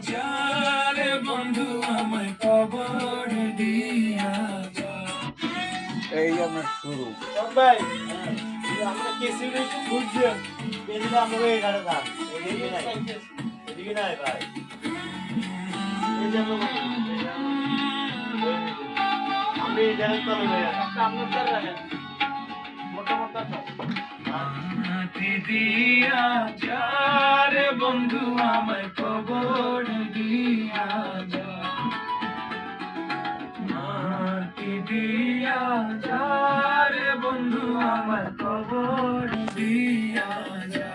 যারে বন্ধু আমায় কবর দিয়া যা। এই আমার শুরু ভাই আমরা কেসি একটু খুঁজছেন বেরিয়ে আমরা এখানে যান এদিকে নাই ভাই এই যে আমি এই জায়গায় চলে যাই আপনার তার রাখেন মোটা মোটা দিয়া যারে বন্ধু আমায় কবর দিয়া যা। মাটি দিয়া যারে বন্ধু আমায় কবর দিয়া যা।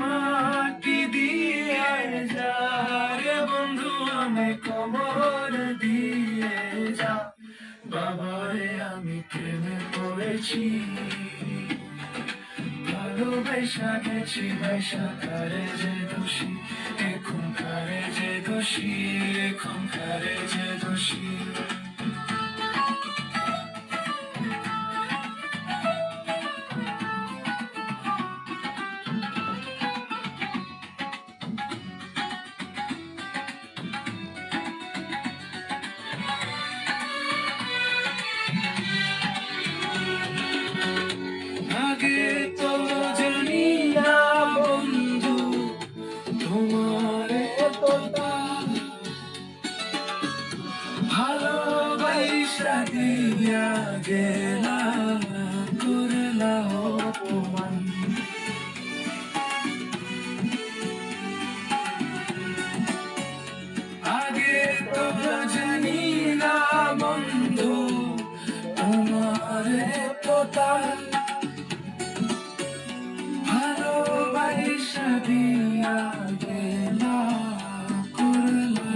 মাটি দিয়া যারে বন্ধু আমায় কবর দিয়ে যা। বাবারে আমি প্রেমে পড়েছি, ভালোবাসা গেছি ভাইসা কারে যে দোষী, এখন কারে যে দোষী, এখন কারে যে দোষী। আগে তো জানি না বন্ধু তোমার এতটা ভালোবাসা দিয়া গেলা, করলা অপমান। আগে তো জানি না বন্ধু তোমার এতটা ভালোবাসা দিয়া গেলা, করলা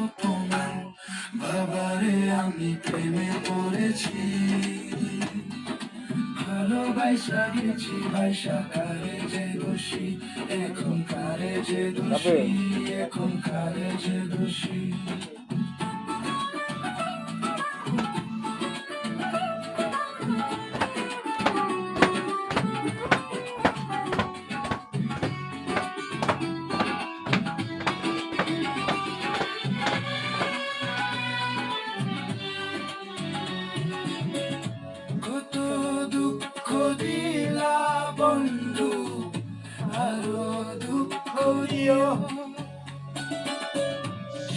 অপমান। বাবারে আমি প্রেমে পড়েছি, ভালোবাসা গেছি ভাইসা কারে যে দোষী, এখন কারে যে দোষী, এখন কারে যে দোষী। কত দুঃখ দিলা বন্ধু, আরো দুঃখ দিও,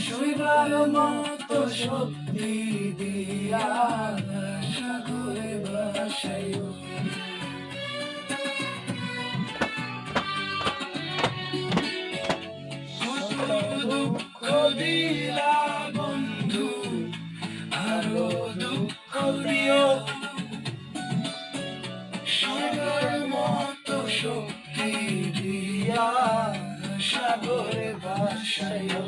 শৈবার মতো শক্তি দিয়া সাগরে ভাসাইও। কত দুঃখ দিলা বন্ধু, আরো দুঃখ দিও, সাগর মতো শক্তি দিয়া সাগরে ভাসাইও।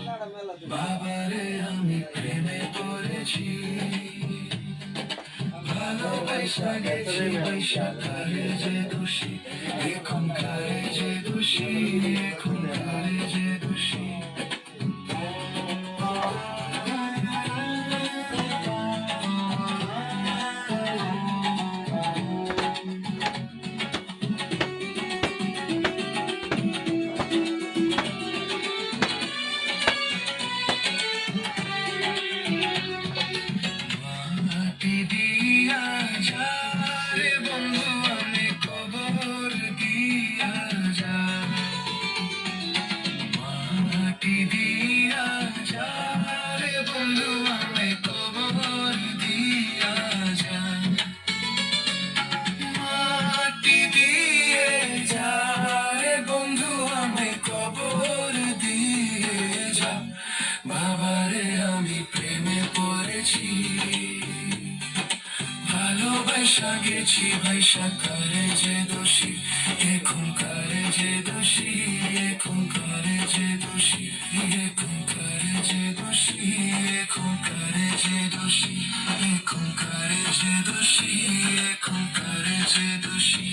বাবারে আমি প্রেমে পড়েছি, ভালোবাসা গেছি ভাইসা কারে যে দোষী, এখন কারে যে দোষী, এখন কারে যে দোষী। মাটি দিয়া যারে বন্ধু আমি কবর দিয়া যা। মাটি দিয়া যারে বন্ধু আমি কবর দিয়া যা। মাটি দিয়ে যারে বন্ধু আমি কবর দিয়ে যা। বাবারে আমি প্রেমে পড়েছি, ভালোবাসা গেছি ভাইসা কারে যে দোষী, এখন কারে যে দোষী, এখন কারে যে দোষী, এখন কারে যে দোষী, এখন কারে যে দোষী, এখন কারে যে দোষী, এখন কারে যে দোষী।